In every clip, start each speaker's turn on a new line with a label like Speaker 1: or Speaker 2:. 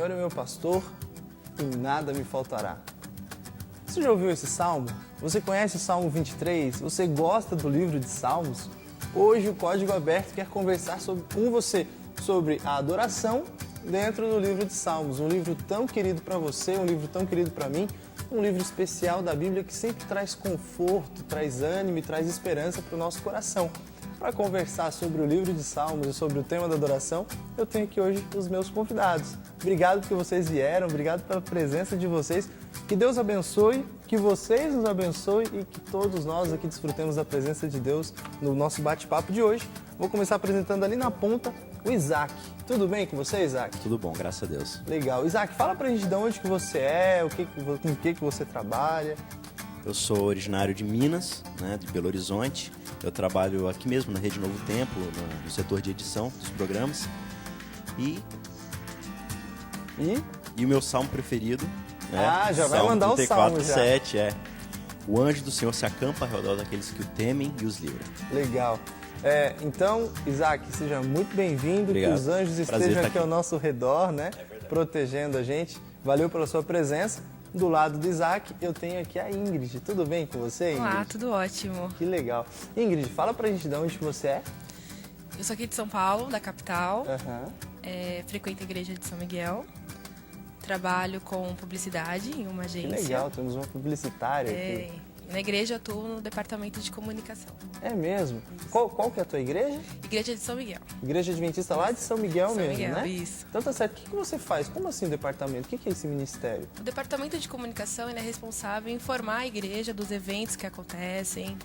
Speaker 1: Senhor é meu pastor e nada me faltará. Você já ouviu esse salmo? Você conhece o Salmo 23? Você gosta do livro de Salmos? Hoje o Código Aberto quer conversar com você sobre a adoração dentro do livro de Salmos. Um livro tão querido para você, um livro tão querido para mim, um livro especial da Bíblia que sempre traz conforto, traz ânimo e traz esperança para o nosso coração. Para conversar sobre o livro de Salmos e sobre o tema da adoração, eu tenho aqui hoje os meus convidados. Obrigado porque vocês vieram, obrigado pela presença de vocês. Que Deus abençoe, que vocês nos abençoem e que todos nós aqui desfrutemos da presença de Deus no nosso bate-papo de hoje. Vou começar apresentando ali na ponta o Isaac. Tudo bem com você, Isaac?
Speaker 2: Tudo bom, graças a Deus.
Speaker 1: Legal. Isaac, fala pra gente de onde que você é, com o que você trabalha.
Speaker 2: Eu sou originário de Minas, de Belo Horizonte. Eu trabalho aqui mesmo na Rede Novo Tempo, no setor de edição dos programas. E o meu salmo preferido,
Speaker 1: já vai mandar o salmo já.
Speaker 2: 7, o anjo do Senhor se acampa ao redor daqueles que o temem e os livra.
Speaker 1: Legal. Então, Isaac, seja muito bem-vindo, que os anjos estejam aqui ao nosso redor, protegendo a gente. Valeu pela sua presença. Do lado do Isaac, eu tenho aqui a Ingrid. Tudo bem com você, Ingrid?
Speaker 3: Olá, tudo ótimo.
Speaker 1: Que legal. Ingrid, fala pra gente de onde você é.
Speaker 3: Eu sou aqui de São Paulo, da capital.
Speaker 1: Uhum.
Speaker 3: Frequento a igreja de São Miguel. Trabalho com publicidade em uma agência.
Speaker 1: Que legal, temos uma publicitária aqui.
Speaker 3: Na igreja eu atuo no departamento de comunicação.
Speaker 1: É mesmo? Qual que é a tua igreja?
Speaker 3: Igreja de São Miguel.
Speaker 1: Igreja Adventista lá de São Miguel
Speaker 3: São
Speaker 1: mesmo,
Speaker 3: Miguel,
Speaker 1: né?
Speaker 3: Isso.
Speaker 1: Então tá certo. O que você faz? Como assim o departamento? O que é esse ministério?
Speaker 3: O departamento de comunicação ele é responsável em informar a igreja dos eventos que acontecem,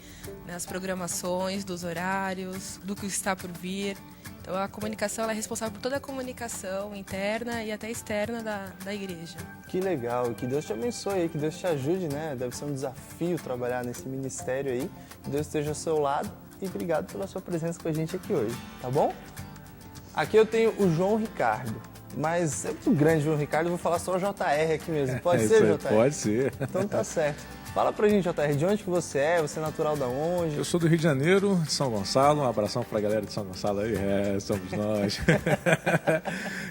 Speaker 3: as programações, dos horários, do que está por vir. Então a comunicação ela é responsável por toda a comunicação interna e até externa da igreja.
Speaker 1: Que legal, que Deus te abençoe, que Deus te ajude, Deve ser um desafio trabalhar nesse ministério aí. Que Deus esteja ao seu lado e obrigado pela sua presença com a gente aqui hoje, tá bom? Aqui eu tenho o João Ricardo, mas é muito grande o João Ricardo, eu vou falar só o JR aqui mesmo. Pode ser, JR?
Speaker 4: Pode ser.
Speaker 1: Então tá certo. Fala pra gente, JR, de onde que você é? Você é natural da onde?
Speaker 4: Eu sou do Rio de Janeiro, de São Gonçalo. Um abração pra galera de São Gonçalo aí. Somos nós.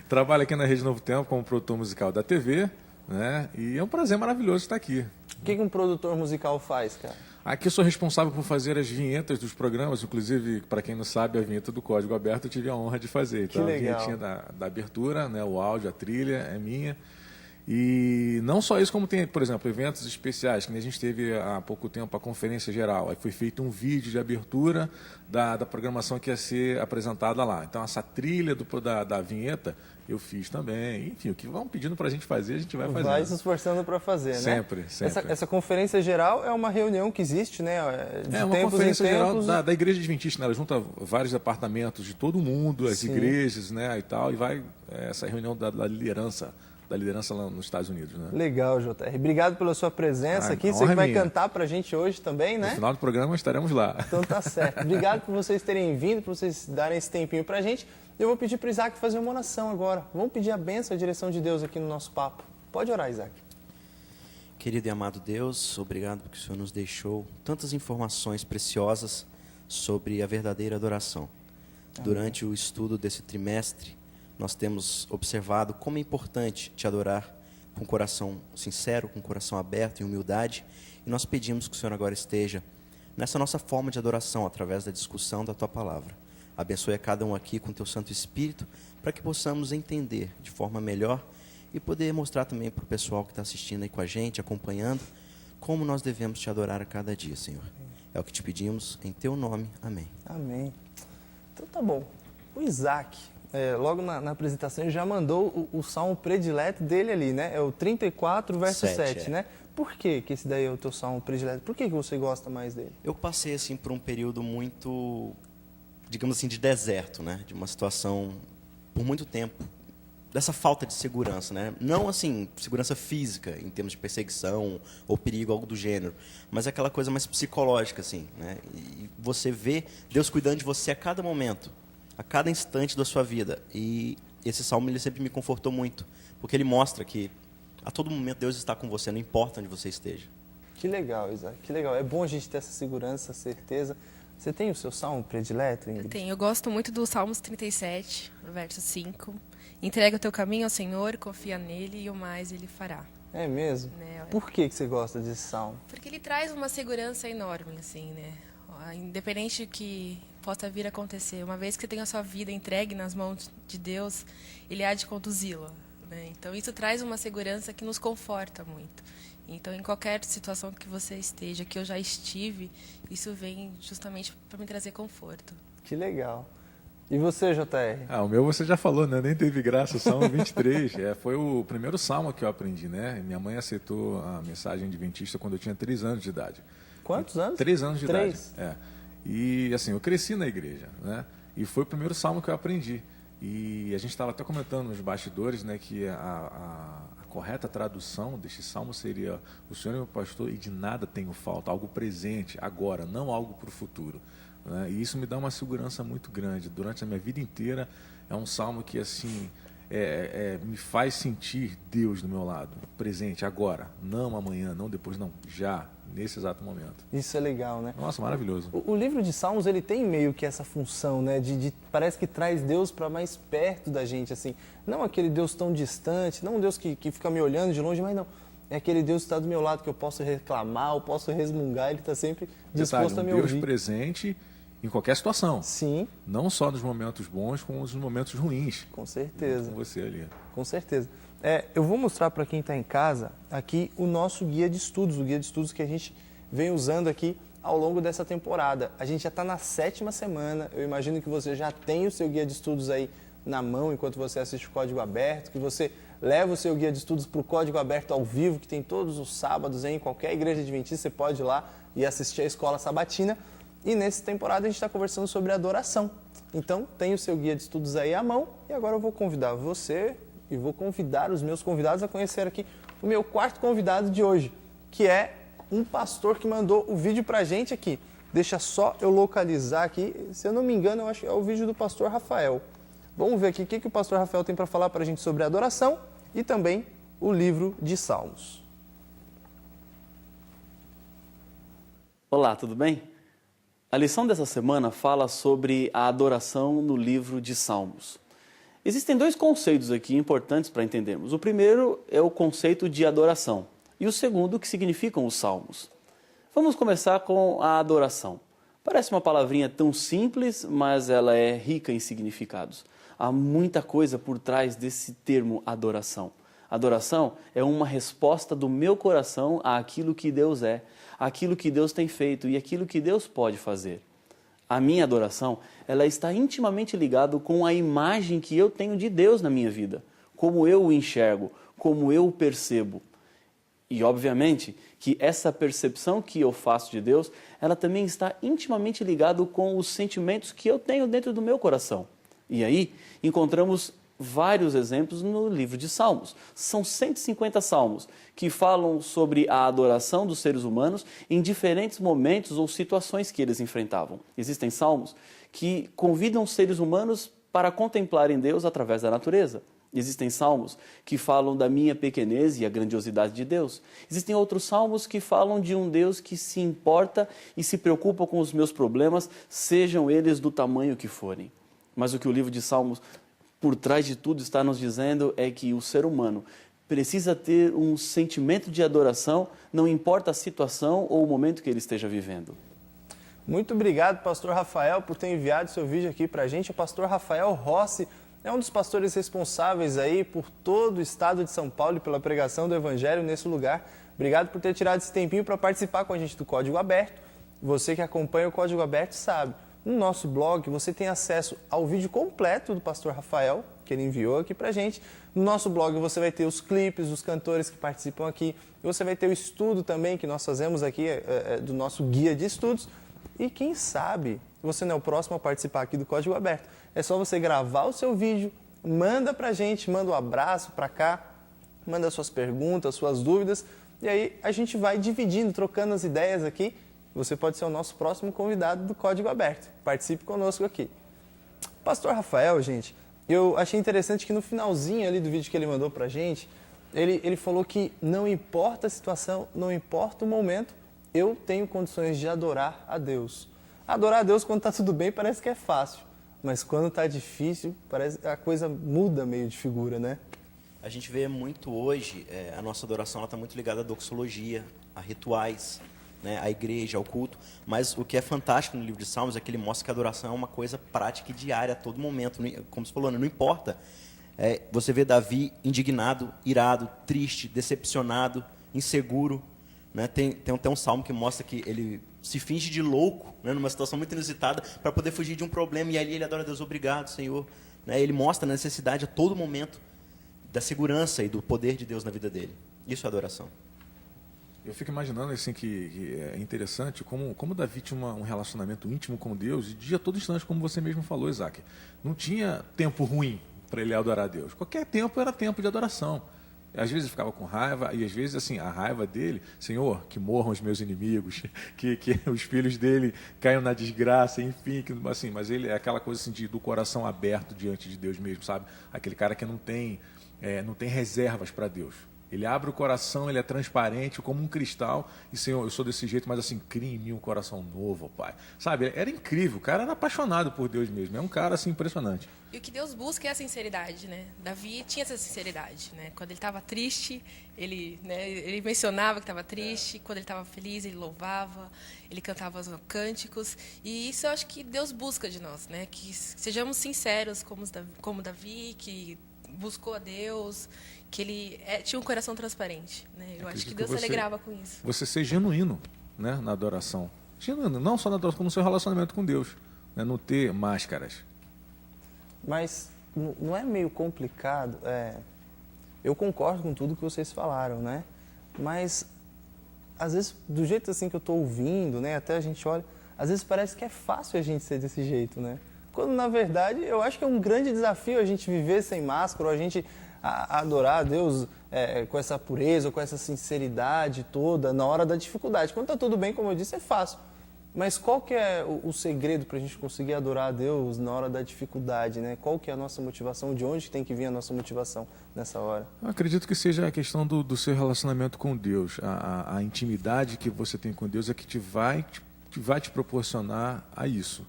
Speaker 4: Trabalho aqui na Rede Novo Tempo como produtor musical da TV, E é um prazer maravilhoso estar aqui.
Speaker 1: O que um produtor musical faz, cara?
Speaker 4: Aqui eu sou responsável por fazer as vinhetas dos programas, inclusive, para quem não sabe, a vinheta do Código Aberto eu tive a honra de fazer. Então,
Speaker 1: que legal.
Speaker 4: A vinhetinha da abertura, o áudio, a trilha é minha. E não só isso, como tem, por exemplo, eventos especiais, que a gente teve há pouco tempo a conferência geral. Aí foi feito um vídeo de abertura da programação que ia ser apresentada lá. Então, essa trilha da vinheta eu fiz também. Enfim, o que vão pedindo para a gente fazer, a gente vai fazer.
Speaker 1: Vai se esforçando para fazer,
Speaker 4: Sempre.
Speaker 1: Essa conferência geral é uma reunião que existe,
Speaker 4: É uma conferência geral da Igreja Adventista, Ela junta vários departamentos de todo mundo, as igrejas, e tal, e vai essa reunião da liderança lá nos Estados Unidos,
Speaker 1: Legal, JR. Obrigado pela sua presença aqui. Você que vai cantar pra gente hoje também,
Speaker 4: No final do programa estaremos lá.
Speaker 1: Então tá certo. Obrigado por vocês terem vindo, por vocês darem esse tempinho pra gente. Eu vou pedir pro Isaac fazer uma oração agora. Vamos pedir a bênção, a direção de Deus aqui no nosso papo. Pode orar, Isaac.
Speaker 2: Querido e amado Deus, obrigado porque o Senhor nos deixou tantas informações preciosas sobre a verdadeira adoração. Durante o estudo desse trimestre, nós temos observado como é importante te adorar com coração sincero, com coração aberto, em humildade. E nós pedimos que o Senhor agora esteja nessa nossa forma de adoração, através da discussão da Tua Palavra. Abençoe a cada um aqui com Teu Santo Espírito, para que possamos entender de forma melhor e poder mostrar também para o pessoal que está assistindo aí com a gente, acompanhando, como nós devemos te adorar a cada dia, Senhor. É o que te pedimos, em Teu nome. Amém.
Speaker 1: Amém. Então tá bom. O Isaac... logo na apresentação, ele já mandou o salmo predileto dele ali, É o 34, verso 7, Por que esse daí é o teu salmo predileto? Por que você gosta mais dele?
Speaker 2: Eu passei, por um período muito, digamos assim, de deserto, De uma situação, por muito tempo, dessa falta de segurança, Não, segurança física, em termos de perseguição ou perigo, algo do gênero, mas aquela coisa mais psicológica, E você vê Deus cuidando de você a cada momento, a cada instante da sua vida. E esse salmo ele sempre me confortou muito, porque ele mostra que a todo momento Deus está com você, não importa onde você esteja.
Speaker 1: Que legal, Isaac, que legal. É bom a gente ter essa segurança, essa certeza. Você tem o seu salmo predileto, Ingrid?
Speaker 3: Eu gosto muito do Salmos 37, verso 5. Entrega o teu caminho ao Senhor, confia nele e o mais ele fará.
Speaker 1: É mesmo?
Speaker 3: Né?
Speaker 1: Por que você gosta desse salmo?
Speaker 3: Porque ele traz uma segurança enorme, assim, né? Independente do que possa vir a acontecer, uma vez que você tem a sua vida entregue nas mãos de Deus, ele há de conduzi-la, né? Então isso traz uma segurança que nos conforta muito. Então, em qualquer situação que você esteja, que eu já estive, isso vem justamente para me trazer conforto.
Speaker 1: Que legal. E você, JR?
Speaker 4: O meu você já falou, né? Nem teve graça, o Salmo 23. Foi o primeiro salmo que eu aprendi, né? Minha mãe aceitou a mensagem adventista quando eu tinha 3 anos de idade.
Speaker 1: Quantos anos?
Speaker 4: 3 anos de
Speaker 1: 3?
Speaker 4: idade. E assim, eu cresci na igreja, né? E foi o primeiro salmo que eu aprendi. E a gente estava até comentando nos bastidores, né, que a correta tradução deste salmo seria: o Senhor é meu pastor e de nada tenho falta, algo presente, agora, não algo para o futuro. Né? E isso me dá uma segurança muito grande. Durante a minha vida inteira, é um salmo que assim me faz sentir Deus do meu lado, presente, agora, não amanhã, não depois, não, já, nesse exato momento.
Speaker 1: Isso é legal, né?
Speaker 4: Nossa, maravilhoso.
Speaker 1: O livro de Salmos, ele tem meio que essa função, né? Parece que traz Deus para mais perto da gente, assim. Não aquele Deus tão distante, não um Deus que fica me olhando de longe, mas não. É aquele Deus que está do meu lado, que eu posso reclamar, eu posso resmungar, ele está sempre disposto a me ouvir.
Speaker 4: Deus presente em qualquer situação.
Speaker 1: Sim.
Speaker 4: Não só nos momentos bons, como nos momentos ruins.
Speaker 1: Com certeza.
Speaker 4: Com você ali.
Speaker 1: Com certeza. Eu vou mostrar para quem está em casa aqui o nosso guia de estudos, o guia de estudos que a gente vem usando aqui ao longo dessa temporada. A gente já está na 7ª semana, eu imagino que você já tem o seu guia de estudos aí na mão enquanto você assiste o Código Aberto, que você leva o seu guia de estudos para o Código Aberto ao vivo, que tem todos os sábados em qualquer igreja adventista, você pode ir lá e assistir a Escola Sabatina. E nessa temporada a gente está conversando sobre adoração. Então, tem o seu guia de estudos aí à mão. E agora eu vou convidar você e vou convidar os meus convidados a conhecer aqui o meu 4º convidado de hoje, que é um pastor que mandou o vídeo pra gente aqui. Deixa só eu localizar aqui. Se eu não me engano, eu acho que é o vídeo do pastor Rafael. Vamos ver aqui o que o pastor Rafael tem para falar para a gente sobre adoração e também o livro de Salmos.
Speaker 5: Olá, tudo bem? A lição dessa semana fala sobre a adoração no livro de Salmos. Existem 2 conceitos aqui importantes para entendermos. O primeiro é o conceito de adoração e o segundo, o que significam os salmos. Vamos começar com a adoração. Parece uma palavrinha tão simples, mas ela é rica em significados. Há muita coisa por trás desse termo adoração. Adoração é uma resposta do meu coração àquilo que Deus é, àquilo que Deus tem feito e aquilo que Deus pode fazer. A minha adoração, ela está intimamente ligada com a imagem que eu tenho de Deus na minha vida, como eu o enxergo, como eu o percebo. E, obviamente, que essa percepção que eu faço de Deus, ela também está intimamente ligada com os sentimentos que eu tenho dentro do meu coração. E aí, encontramos vários exemplos no livro de Salmos. São 150 salmos que falam sobre a adoração dos seres humanos em diferentes momentos ou situações que eles enfrentavam. Existem salmos que convidam os seres humanos para contemplarem Deus através da natureza. Existem salmos que falam da minha pequenez e a grandiosidade de Deus. Existem outros salmos que falam de um Deus que se importa e se preocupa com os meus problemas, sejam eles do tamanho que forem. Mas o que o livro de Salmos, por trás de tudo, está nos dizendo é que o ser humano precisa ter um sentimento de adoração, não importa a situação ou o momento que ele esteja vivendo.
Speaker 1: Muito obrigado, pastor Rafael, por ter enviado seu vídeo aqui para a gente. O pastor Rafael Rossi é um dos pastores responsáveis aí por todo o estado de São Paulo e pela pregação do Evangelho nesse lugar. Obrigado por ter tirado esse tempinho para participar com a gente do Código Aberto. Você que acompanha o Código Aberto sabe, no nosso blog você tem acesso ao vídeo completo do pastor Rafael, que ele enviou aqui pra gente. No nosso blog você vai ter os clipes dos cantores que participam aqui. Você vai ter o estudo também que nós fazemos aqui do nosso guia de estudos. E quem sabe você não é o próximo a participar aqui do Código Aberto. É só você gravar o seu vídeo, manda pra gente, manda um abraço pra cá, manda suas perguntas, suas dúvidas. E aí a gente vai dividindo, trocando as ideias aqui. Você pode ser o nosso próximo convidado do Código Aberto. Participe conosco aqui. Pastor Rafael, gente, eu achei interessante que no finalzinho ali do vídeo que ele mandou pra gente, ele falou que não importa a situação, não importa o momento, eu tenho condições de adorar a Deus. Adorar a Deus quando está tudo bem parece que é fácil, mas quando está difícil, parece que a coisa muda meio de figura, né?
Speaker 2: A gente vê muito hoje, a nossa adoração está muito ligada à doxologia, a rituais, né, à igreja, ao culto. Mas o que é fantástico no livro de Salmos é que ele mostra que a adoração é uma coisa prática e diária a todo momento. Como você falou, não importa. Você vê Davi indignado, irado, triste, decepcionado, inseguro. Né? Tem até um salmo que mostra que ele se finge de louco, né, numa situação muito inusitada, para poder fugir de um problema. E ali ele adora a Deus, obrigado, Senhor. Né? Ele mostra a necessidade a todo momento da segurança e do poder de Deus na vida dele. Isso é adoração.
Speaker 4: Eu fico imaginando assim, que é interessante como Davi tinha um relacionamento íntimo com Deus, e de a todo instante, como você mesmo falou, Isaac. Não tinha tempo ruim para ele adorar a Deus. Qualquer tempo era tempo de adoração. Às vezes ele ficava com raiva, e às vezes assim, a raiva dele, Senhor, que morram os meus inimigos, que os filhos dele caiam na desgraça, enfim, assim, mas ele é aquela coisa assim, do coração aberto diante de Deus mesmo, sabe? Aquele cara que não tem reservas para Deus. Ele abre o coração, ele é transparente como um cristal. E, Senhor, eu sou desse jeito, mas assim, cria em mim um coração novo, Pai. Sabe, era incrível. O cara era apaixonado por Deus mesmo. É um cara, assim, impressionante.
Speaker 3: E o que Deus busca é a sinceridade, né? Davi tinha essa sinceridade, né? Quando ele estava triste, ele mencionava que estava triste. Quando ele estava feliz, ele louvava. Ele cantava os cânticos. E isso eu acho que Deus busca de nós, né? Que sejamos sinceros como Davi, que buscou a Deus, que ele tinha um coração transparente, né? Eu acho que Deus se alegrava com isso.
Speaker 4: Você ser genuíno, né, na adoração. Genuíno, não só na adoração, como no seu relacionamento com Deus. Né, não ter máscaras.
Speaker 1: Mas não é meio complicado? Eu concordo com tudo que vocês falaram, né? Mas, às vezes, do jeito assim que eu estou ouvindo, né, até a gente olha, às vezes parece que é fácil a gente ser desse jeito, né? Quando, na verdade, eu acho que é um grande desafio a gente viver sem máscara, ou a gente adorar a Deus com essa pureza, com essa sinceridade toda, na hora da dificuldade. Quando está tudo bem, como eu disse, é fácil. Mas qual que é o segredo para a gente conseguir adorar a Deus na hora da dificuldade, né? Qual que é a nossa motivação? De onde tem que vir a nossa motivação nessa hora?
Speaker 4: Eu acredito que seja a questão do seu relacionamento com Deus. A intimidade que você tem com Deus é que vai te proporcionar a isso.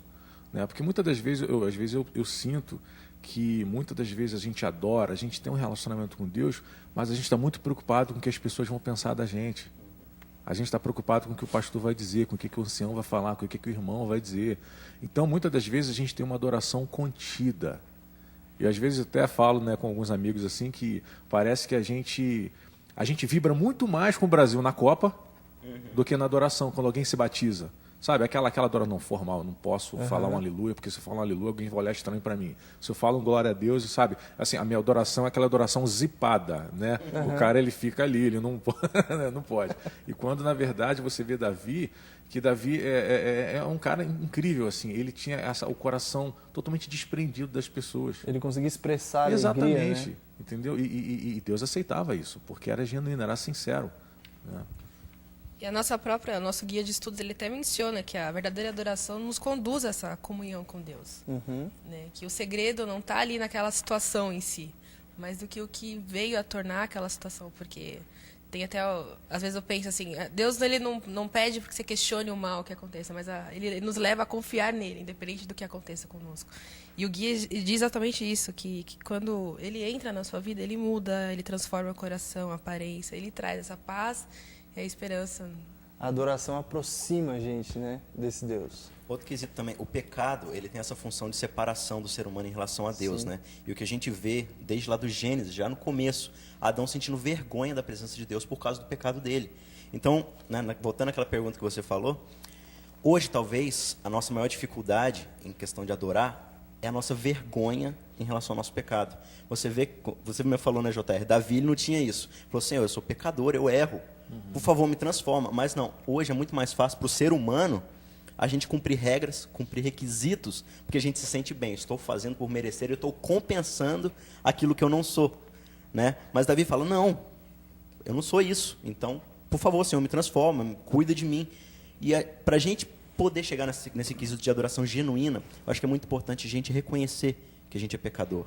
Speaker 4: Né? Porque muitas das vezes, eu sinto que muitas das vezes a gente adora, a gente tem um relacionamento com Deus, mas a gente está muito preocupado com o que as pessoas vão pensar da gente. A gente está preocupado com o que o pastor vai dizer, com o que o ancião vai falar, com o que o irmão vai dizer. Então, muitas das vezes a gente tem uma adoração contida. E às vezes até falo, né, com alguns amigos assim, que parece que a gente vibra muito mais com o Brasil na Copa do que na adoração, quando alguém se batiza. Sabe, aquela adoração formal, eu não posso falar um aleluia, porque se eu falar um aleluia, alguém vai olhar estranho para mim. Se eu falo um glória a Deus, sabe, assim, a minha adoração é aquela adoração zipada, né? O cara, ele fica ali, ele não pode. E quando, na verdade, você vê Davi, que Davi é um cara incrível, assim, ele tinha o coração totalmente desprendido das pessoas.
Speaker 1: Ele conseguia expressar a
Speaker 4: Exatamente,
Speaker 1: alegria, né?
Speaker 4: entendeu? E Deus aceitava isso, porque era genuíno, era sincero, né?
Speaker 3: E o nosso guia de estudos, ele até menciona que a verdadeira adoração nos conduz a essa comunhão com Deus. Né? Que o segredo não está ali naquela situação em si, mas do que o que veio a tornar aquela situação. Porque tem até, às vezes eu penso assim, Deus ele não pede porque você questione o mal que aconteça, mas ele nos leva a confiar nele, independente do que aconteça conosco. E o guia diz exatamente isso, que quando ele entra na sua vida, ele muda, ele transforma o coração, a aparência, ele traz essa paz e a esperança.
Speaker 1: A adoração aproxima a gente, né, desse Deus.
Speaker 2: Outro quesito também, o pecado, ele tem essa função de separação do ser humano em relação a Deus, né? E o que a gente vê desde lá do Gênesis, já no começo, Adão sentindo vergonha da presença de Deus por causa do pecado dele. Então, voltando àquela pergunta que você falou, hoje talvez a nossa maior dificuldade em questão de adorar é a nossa vergonha em relação ao nosso pecado. Você me falou, né, JR, Davi não tinha isso. Ele falou, Senhor, eu sou pecador, eu erro. Por favor, me transforma. Mas não, hoje é muito mais fácil para o ser humano a gente cumprir regras, cumprir requisitos, porque a gente se sente bem. Estou fazendo por merecer, eu estou compensando aquilo que eu não sou. Né? Mas Davi fala, não, eu não sou isso. Então, por favor, Senhor, me transforma, cuida de mim. E para a gente poder chegar nesse quesito de adoração genuína, eu acho que é muito importante a gente reconhecer que a gente é pecador.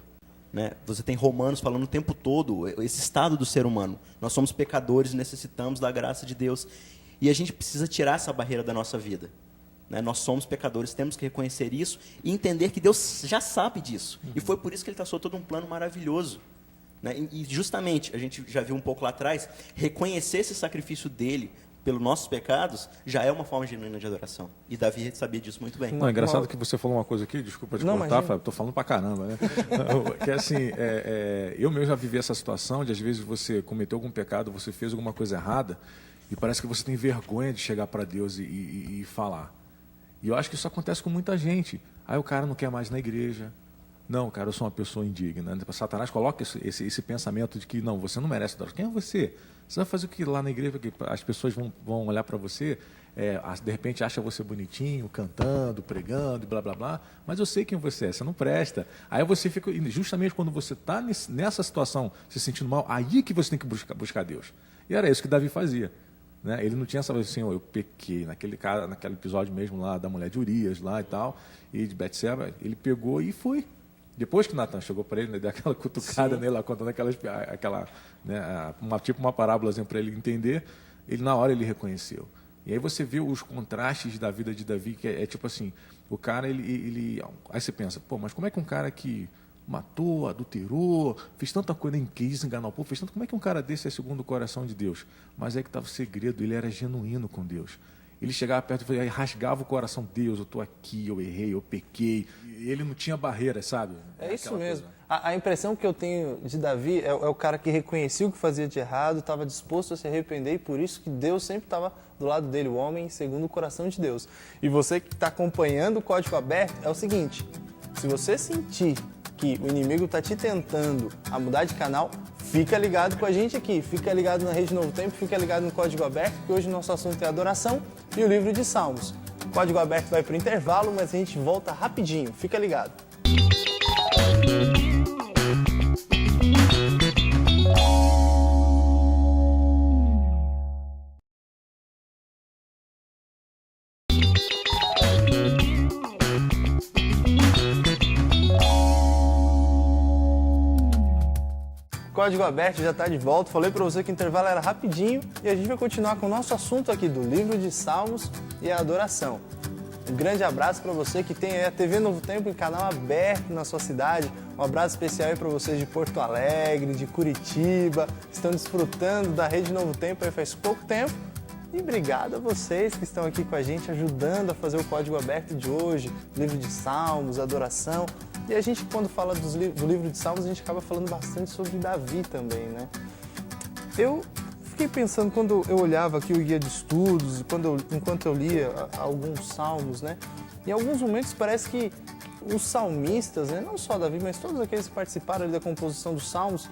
Speaker 2: Né? Você tem Romanos falando o tempo todo, esse estado do ser humano. Nós somos pecadores e necessitamos da graça de Deus. E a gente precisa tirar essa barreira da nossa vida. né? Nós somos pecadores, temos que reconhecer isso e entender que Deus já sabe disso. E foi por isso que Ele traçou todo um plano maravilhoso. Né? E justamente, a gente já viu um pouco lá atrás, reconhecer esse sacrifício dele pelos nossos pecados já é uma forma genuína de adoração. E Davi sabia disso muito bem.
Speaker 4: Não, é engraçado que você falou uma coisa aqui, desculpa te cortar, Fábio, estou falando pra caramba, né? Que assim, eu mesmo já vivi essa situação de às vezes você cometeu algum pecado, você fez alguma coisa errada e parece que você tem vergonha de chegar para Deus e falar. E eu acho que isso acontece com muita gente. Aí o cara não quer mais ir na igreja. Não, cara, eu sou uma pessoa indigna. Satanás coloca esse pensamento de que não, você não merece adorar. Quem é você? Você vai fazer o que lá na igreja? Que as pessoas vão olhar para você, de repente acha você bonitinho, cantando, pregando, blá, blá, blá. Mas eu sei quem você é, você não presta. Aí você fica, justamente quando você está nessa situação, se sentindo mal, aí que você tem que buscar Deus. E era isso que Davi fazia. Né? Ele não tinha essa assim, eu pequei, naquele episódio mesmo lá da mulher de Urias lá e tal, e de Betseba, ele pegou e foi. Depois que Natan chegou para ele, né, deu aquela cutucada nele lá, contando uma parábolazinha para ele entender, ele na hora ele reconheceu. E aí você vê os contrastes da vida de Davi, que é tipo assim, o cara, aí você pensa, pô, mas como é que um cara que matou, adulterou, fez tanta coisa, nem quis enganar o povo, fez tanto, como é que um cara desse é segundo o coração de Deus? Mas aí que estava o segredo, ele era genuíno com Deus. Ele chegava perto e rasgava o coração. Deus, eu estou aqui, eu errei, eu pequei. E ele não tinha barreira, sabe?
Speaker 1: É isso mesmo. A impressão que eu tenho de Davi é o cara que reconhecia o que fazia de errado, estava disposto a se arrepender e por isso que Deus sempre estava do lado dele, o homem segundo o coração de Deus. E você que está acompanhando o Código Aberto, é o seguinte, se você sentir que o inimigo está te tentando a mudar de canal, fica ligado com a gente aqui, fica ligado na Rede Novo Tempo, fica ligado no Código Aberto, que hoje o nosso assunto é adoração e o livro de Salmos. O Código Aberto vai para o intervalo, mas a gente volta rapidinho, fica ligado. Código Aberto já está de volta. Falei para você que o intervalo era rapidinho e a gente vai continuar com o nosso assunto aqui do livro de Salmos e a adoração. Um grande abraço para você que tem a TV Novo Tempo em canal aberto na sua cidade. Um abraço especial aí para vocês de Porto Alegre, de Curitiba, que estão desfrutando da Rede Novo Tempo aí faz pouco tempo. E obrigado a vocês que estão aqui com a gente, ajudando a fazer o Código Aberto de hoje, livro de Salmos, adoração. E a gente, quando fala do livro de Salmos, a gente acaba falando bastante sobre Davi também, né? Eu fiquei pensando, quando eu olhava aqui o guia de estudos, enquanto eu lia alguns salmos, né? Em alguns momentos parece que os salmistas, né? Não só Davi, mas todos aqueles que participaram da composição dos salmos,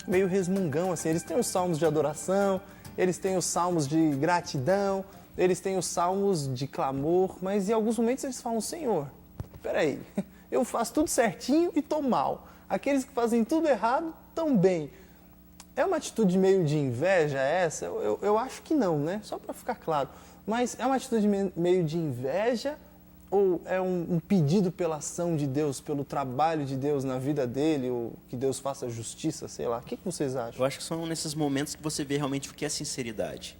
Speaker 1: meio resmungão, assim. Eles têm os salmos de adoração, eles têm os salmos de gratidão, eles têm os salmos de clamor, mas em alguns momentos eles falam, Senhor, peraí, eu faço tudo certinho e estou mal. Aqueles que fazem tudo errado estão bem. É uma atitude meio de inveja essa? Eu acho que não, né? Só para ficar claro. Mas é uma atitude meio de inveja ou é um pedido pela ação de Deus, pelo trabalho de Deus na vida dele, ou que Deus faça justiça, sei lá. O que vocês acham?
Speaker 2: Eu acho que são nesses momentos que você vê realmente o que é sinceridade.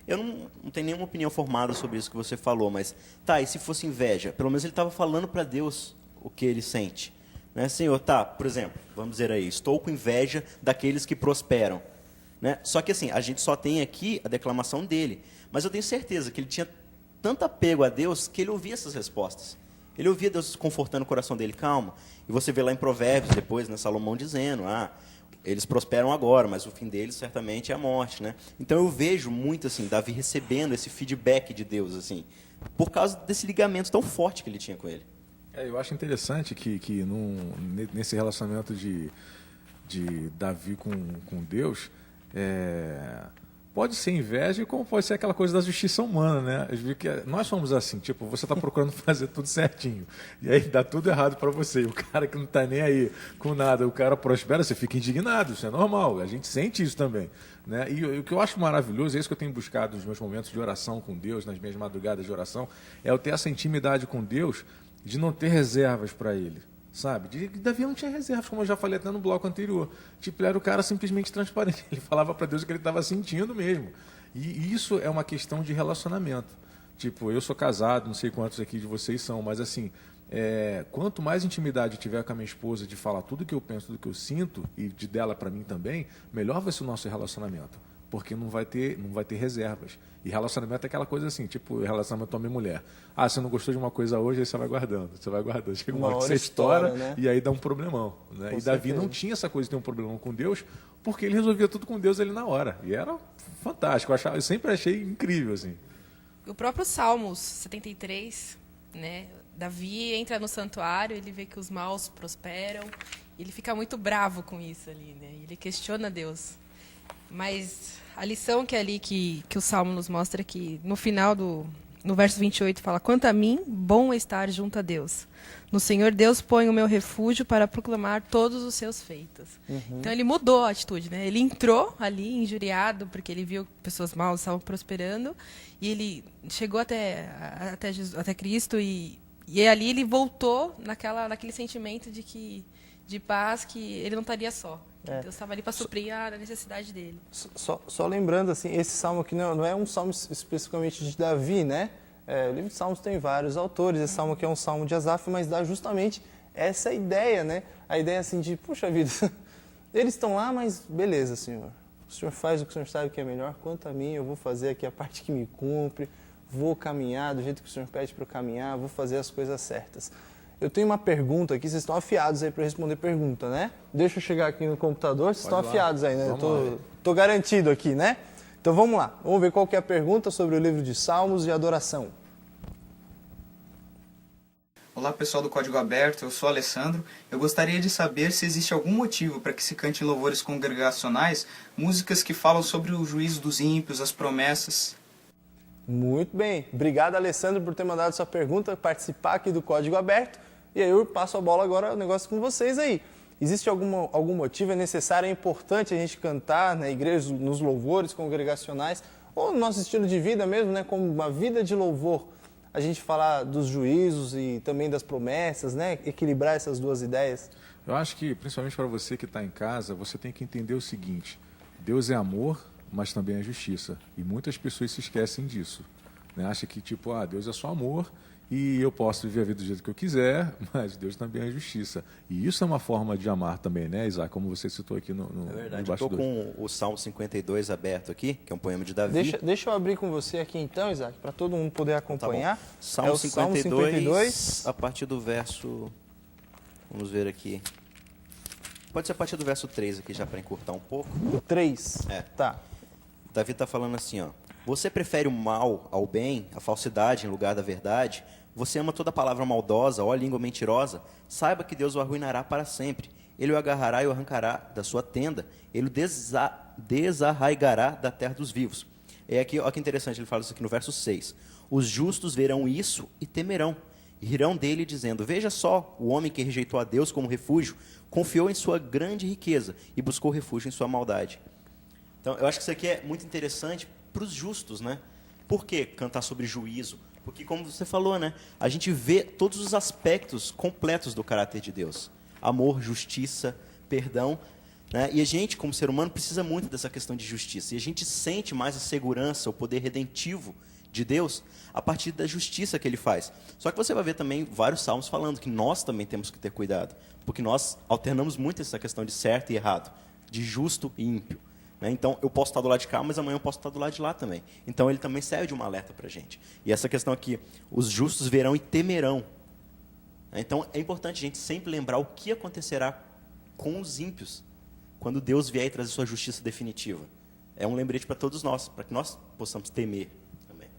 Speaker 2: Eu não tenho nenhuma opinião formada sobre isso que você falou, mas tá, e se fosse inveja? Pelo menos ele estava falando para Deus o que ele sente. Né? Senhor, tá, por exemplo, vamos dizer aí, estou com inveja daqueles que prosperam. Né? Só que assim, a gente só tem aqui a declamação dele, mas eu tenho certeza que ele tinha tanto apego a Deus que ele ouvia essas respostas. Ele ouvia Deus confortando o coração dele, calma. E você vê lá em Provérbios, depois, né, Salomão dizendo, eles prosperam agora, mas o fim deles certamente é a morte. Né? Então eu vejo muito assim, Davi recebendo esse feedback de Deus, assim, por causa desse ligamento tão forte que ele tinha com ele.
Speaker 4: Eu acho interessante que nesse relacionamento de Davi com Deus, pode ser inveja, como pode ser aquela coisa da justiça humana, né? Eu vi que nós somos assim, tipo, você está procurando fazer tudo certinho, e aí dá tudo errado para você, e o cara que não está nem aí com nada, o cara prospera, você fica indignado, isso é normal, a gente sente isso também. Né? E o que eu acho maravilhoso, é isso que eu tenho buscado nos meus momentos de oração com Deus, nas minhas madrugadas de oração, é eu ter essa intimidade com Deus, de não ter reservas para ele, sabe? Davi não tinha reservas, como eu já falei até no bloco anterior. Tipo, ele era o cara simplesmente transparente. Ele falava para Deus o que ele estava sentindo mesmo. E isso é uma questão de relacionamento. Tipo, eu sou casado, não sei quantos aqui de vocês são, mas assim, quanto mais intimidade eu tiver com a minha esposa de falar tudo que eu penso, tudo que eu sinto, e de dela para mim também, melhor vai ser o nosso relacionamento. Porque não vai ter reservas. E relacionamento é aquela coisa assim, tipo, relacionamento homem-mulher. Ah, você não gostou de uma coisa hoje, aí você vai guardando. Chega uma hora que você estoura,
Speaker 1: né?
Speaker 4: E aí dá um problemão. Né? E Davi não tinha essa coisa de ter um problemão com Deus, porque ele resolvia tudo com Deus ali na hora. E era fantástico. Eu sempre achei incrível, assim.
Speaker 3: O próprio Salmos 73, né? Davi entra no santuário, ele vê que os maus prosperam, e ele fica muito bravo com isso ali, né? Ele questiona Deus. Mas a lição que é ali que o Salmo nos mostra é que no final no verso 28 fala: quanto a mim, bom é estar junto a Deus. No Senhor Deus põe o meu refúgio para proclamar todos os seus feitos. Então ele mudou a atitude, né? Ele entrou ali injuriado porque ele viu que pessoas maus estavam prosperando, e ele chegou até Cristo, e ali ele voltou naquele sentimento de paz, que ele não estaria só. Deus estava ali para suprir a necessidade dele.
Speaker 1: Só lembrando, assim, esse salmo aqui não é um salmo especificamente de Davi, né? O livro de Salmos tem vários autores. Esse salmo aqui é um salmo de Asaf, mas dá justamente essa ideia, né? A ideia assim de, puxa vida, eles estão lá, mas beleza, Senhor. O Senhor faz o que o Senhor sabe que é melhor. Quanto a mim, eu vou fazer aqui a parte que me cumpre, vou caminhar do jeito que o Senhor pede para eu caminhar, vou fazer as coisas certas. Eu tenho uma pergunta aqui, vocês estão afiados aí para responder pergunta, né? Deixa eu chegar aqui no computador, vocês estão afiados aí, né? Tô garantido aqui, né? Então vamos lá, vamos ver qual que é a pergunta sobre o livro de Salmos e Adoração.
Speaker 6: Olá pessoal do Código Aberto, eu sou Alessandro. Eu gostaria de saber se existe algum motivo para que se cante em louvores congregacionais músicas que falam sobre o juízo dos ímpios, as promessas.
Speaker 1: Muito bem, obrigado Alessandro por ter mandado sua pergunta, participar aqui do Código Aberto. E aí eu passo a bola agora, o negócio com vocês aí. Existe algum motivo, é necessário, é importante a gente cantar na igreja, nos louvores congregacionais, ou no nosso estilo de vida mesmo, né, como uma vida de louvor, a gente falar dos juízos e também das promessas, né, equilibrar essas duas ideias?
Speaker 4: Eu acho que, principalmente para você que está em casa, você tem que entender o seguinte: Deus é amor, mas também é justiça. E muitas pessoas se esquecem disso. Né? Acham que, tipo, Deus é só amor e eu posso viver a vida do jeito que eu quiser, mas Deus também é justiça. E isso é uma forma de amar também, né, Isaac? Como você citou aqui no
Speaker 2: É verdade,
Speaker 4: no
Speaker 2: eu estou com o Salmo 52 aberto aqui, que é um poema de Davi.
Speaker 1: Deixa eu abrir com você aqui então, Isaac, para todo mundo poder acompanhar.
Speaker 2: Tá bom. Salmo,
Speaker 1: o
Speaker 2: 52, a partir do verso... Vamos ver aqui. Pode ser a partir do verso 3 aqui, já para encurtar um pouco.
Speaker 1: O 3? Tá.
Speaker 2: Davi está falando assim, ó: você prefere o mal ao bem, a falsidade em lugar da verdade? Você ama toda palavra maldosa, ó língua mentirosa? Saiba que Deus o arruinará para sempre. Ele o agarrará e o arrancará da sua tenda. Ele o desarraigará da terra dos vivos. E aqui, olha que interessante, ele fala isso aqui no verso 6. Os justos verão isso e temerão. E rirão dele, dizendo: veja só, o homem que rejeitou a Deus como refúgio, confiou em sua grande riqueza e buscou refúgio em sua maldade. Então, eu acho que isso aqui é muito interessante para os justos, né? Por que cantar sobre juízo? Porque, como você falou, né, a gente vê todos os aspectos completos do caráter de Deus. Amor, justiça, perdão. Né? E a gente, como ser humano, precisa muito dessa questão de justiça. E a gente sente mais a segurança, o poder redentivo de Deus a partir da justiça que Ele faz. Só que você vai ver também vários salmos falando que nós também temos que ter cuidado. Porque nós alternamos muito essa questão de certo e errado, de justo e ímpio. Então, eu posso estar do lado de cá, mas amanhã eu posso estar do lado de lá também. Então, ele também serve de uma alerta para a gente. E essa questão aqui, os justos verão e temerão. Então, é importante a gente sempre lembrar o que acontecerá com os ímpios quando Deus vier e trazer sua justiça definitiva. É um lembrete para todos nós, para que nós possamos temer também.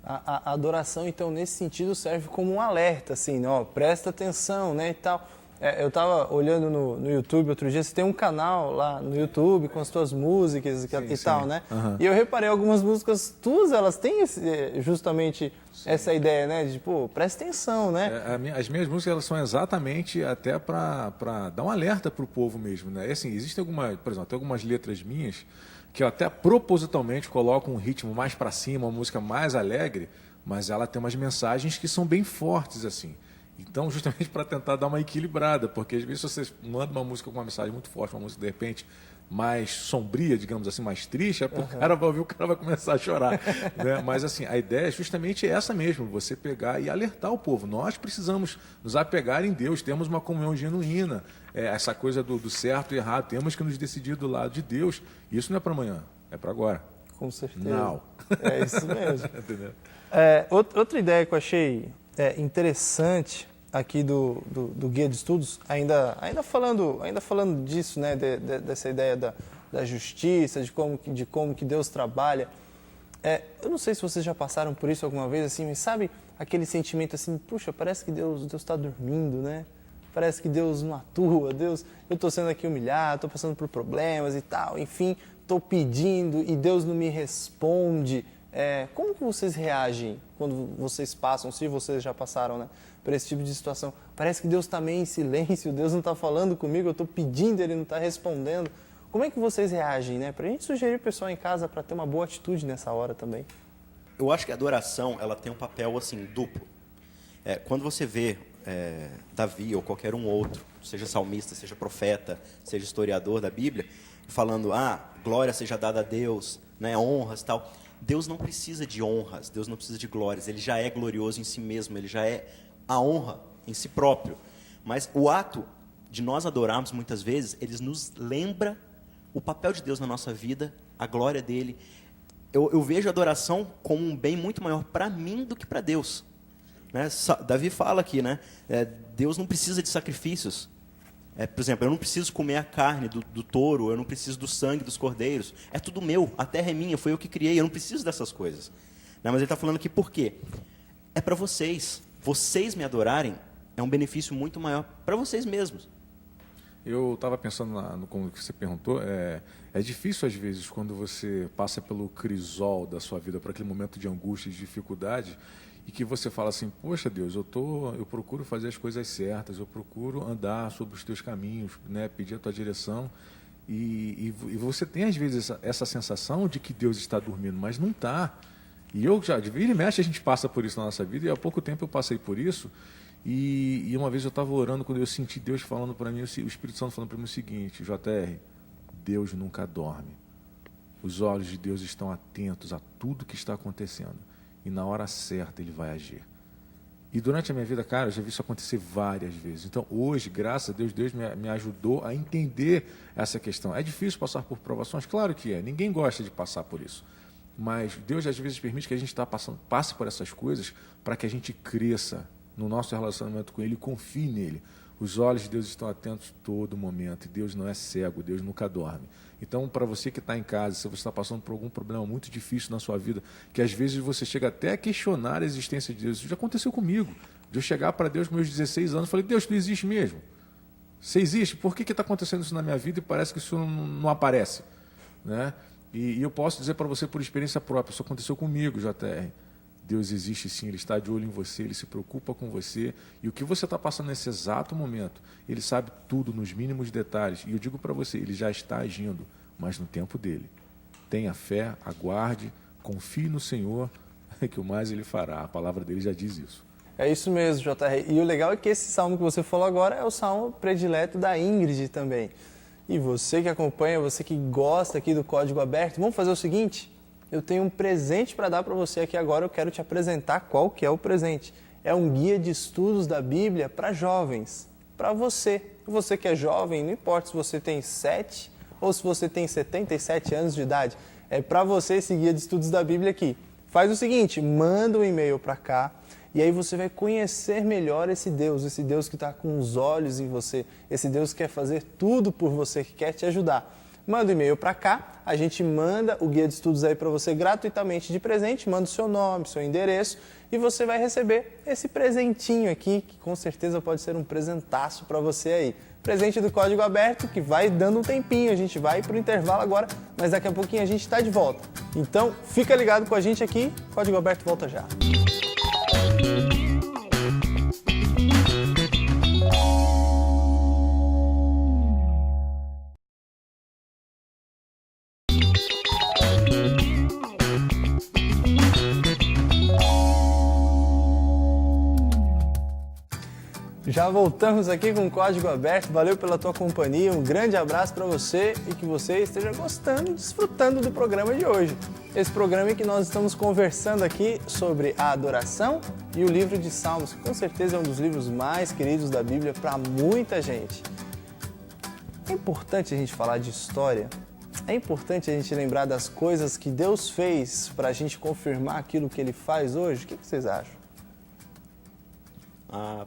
Speaker 1: A adoração, então, nesse sentido, serve como um alerta, assim, né? Presta atenção, né, e tal. Eu estava olhando no YouTube outro dia, você tem um canal lá no YouTube com as tuas músicas e tal, né? Uhum. E eu reparei, algumas músicas tuas, elas têm justamente essa ideia, né? De, pô, presta atenção, né?
Speaker 4: As minhas músicas, elas são exatamente até para dar um alerta para o povo mesmo, né? E, assim, existem por exemplo, tem algumas letras minhas que eu até propositalmente coloco um ritmo mais para cima, uma música mais alegre, mas ela tem umas mensagens que são bem fortes, assim. Então, justamente para tentar dar uma equilibrada, porque às vezes você manda uma música com uma mensagem muito forte, uma música de repente mais sombria, digamos assim, mais triste, o cara vai ouvir, o cara vai começar a chorar. Né? Mas assim, a ideia é justamente essa mesmo, você pegar e alertar o povo. Nós precisamos nos apegar em Deus, temos uma comunhão genuína, essa coisa do certo e errado, temos que nos decidir do lado de Deus. Isso não é para amanhã, é para agora.
Speaker 1: Com certeza.
Speaker 4: Não.
Speaker 1: É isso mesmo.
Speaker 4: Entendeu?
Speaker 1: Outra ideia que eu achei interessante aqui do guia de estudos, ainda falando disso, né, dessa ideia da justiça, de como que Deus trabalha. Eu não sei se vocês já passaram por isso alguma vez, assim, mas sabe aquele sentimento assim, puxa, parece que Deus está dormindo, né? Parece que Deus não atua, eu estou sendo aqui humilhado, estou passando por problemas e tal, enfim, estou pedindo e Deus não me responde. Como que vocês reagem quando vocês passam, se vocês já passaram, né, por esse tipo de situação? Parece que Deus está meio em silêncio, Deus não está falando comigo, eu estou pedindo, Ele não está respondendo. Como é que vocês reagem, né? Para a gente sugerir o pessoal em casa para ter uma boa atitude nessa hora também.
Speaker 2: Eu acho que a adoração ela tem um papel assim duplo. Quando você vê Davi ou qualquer um outro, seja salmista, seja profeta, seja historiador da Bíblia, falando, glória seja dada a Deus, né, honras e tal. Deus não precisa de honras, Deus não precisa de glórias, Ele já é glorioso em si mesmo, Ele já é a honra em si próprio. Mas o ato de nós adorarmos muitas vezes, ele nos lembra o papel de Deus na nossa vida, a glória dEle. Eu vejo a adoração como um bem muito maior para mim do que para Deus. Né? Davi fala aqui, né? Deus não precisa de sacrifícios. Por exemplo, eu não preciso comer a carne do touro, eu não preciso do sangue dos cordeiros. É tudo meu, a terra é minha, foi eu que criei, eu não preciso dessas coisas. Mas ele está falando aqui por quê? É para vocês. Vocês me adorarem é um benefício muito maior para vocês mesmos.
Speaker 4: Eu estava pensando no como que você perguntou, é difícil às vezes quando você passa pelo crisol da sua vida, por aquele momento de angústia, de dificuldade, e que você fala assim, poxa Deus, eu procuro fazer as coisas certas, eu procuro andar sobre os teus caminhos, né, pedir a tua direção, e você tem às vezes essa sensação de que Deus está dormindo, mas não está. E eu já, de vira e mexe, a gente passa por isso na nossa vida, e há pouco tempo eu passei por isso, e uma vez eu estava orando, quando eu senti Deus falando para mim, o Espírito Santo falando para mim o seguinte, JR, Deus nunca dorme. Os olhos de Deus estão atentos a tudo que está acontecendo. E na hora certa Ele vai agir. E durante a minha vida, cara, eu já vi isso acontecer várias vezes. Então hoje, graças a Deus, Deus me ajudou a entender essa questão. É difícil passar por provações? Claro que é. Ninguém gosta de passar por isso. Mas Deus às vezes permite que a gente passe por essas coisas para que a gente cresça no nosso relacionamento com Ele e confie nele. Os olhos de Deus estão atentos todo momento. E Deus não é cego, Deus nunca dorme. Então, para você que está em casa, se você está passando por algum problema muito difícil na sua vida, que às vezes você chega até a questionar a existência de Deus. Isso já aconteceu comigo. De eu chegar para Deus com meus 16 anos e falei, Deus, tu existe mesmo? Você existe? Por que está acontecendo isso na minha vida e parece que isso não aparece? Né? E eu posso dizer para você por experiência própria, isso aconteceu comigo, JR. Deus existe sim, Ele está de olho em você, Ele se preocupa com você. E o que você está passando nesse exato momento, Ele sabe tudo, nos mínimos detalhes. E eu digo para você, Ele já está agindo, mas no tempo dEle. Tenha fé, aguarde, confie no Senhor, que o mais Ele fará. A palavra dEle já diz isso.
Speaker 1: É isso mesmo, JR. E o legal é que esse salmo que você falou agora é o salmo predileto da Ingrid também. E você que acompanha, você que gosta aqui do Código Aberto, vamos fazer o seguinte? Eu tenho um presente para dar para você aqui agora, eu quero te apresentar qual que é o presente. É um guia de estudos da Bíblia para jovens, para você. Você que é jovem, não importa se você tem 7 ou se você tem 77 anos de idade, é para você esse guia de estudos da Bíblia aqui. Faz o seguinte, manda um e-mail para cá e aí você vai conhecer melhor esse Deus que está com os olhos em você, esse Deus que quer fazer tudo por você, que quer te ajudar. Manda um e-mail para cá, a gente manda o guia de estudos aí para você gratuitamente de presente, manda o seu nome, seu endereço e você vai receber esse presentinho aqui, que com certeza pode ser um presentaço para você aí. Presente do Código Aberto, que vai dando um tempinho, a gente vai para o intervalo agora, mas daqui a pouquinho a gente está de volta. Então, fica ligado com a gente aqui, Código Aberto volta já. Já voltamos aqui com o Código Aberto. Valeu pela tua companhia, um grande abraço para você e que você esteja gostando, desfrutando do programa de hoje. Esse programa em que nós estamos conversando aqui sobre a adoração e o livro de Salmos, que com certeza é um dos livros mais queridos da Bíblia para muita gente. É importante a gente falar de história, é importante a gente lembrar das coisas que Deus fez para a gente confirmar aquilo que Ele faz hoje. O que vocês acham?
Speaker 2: A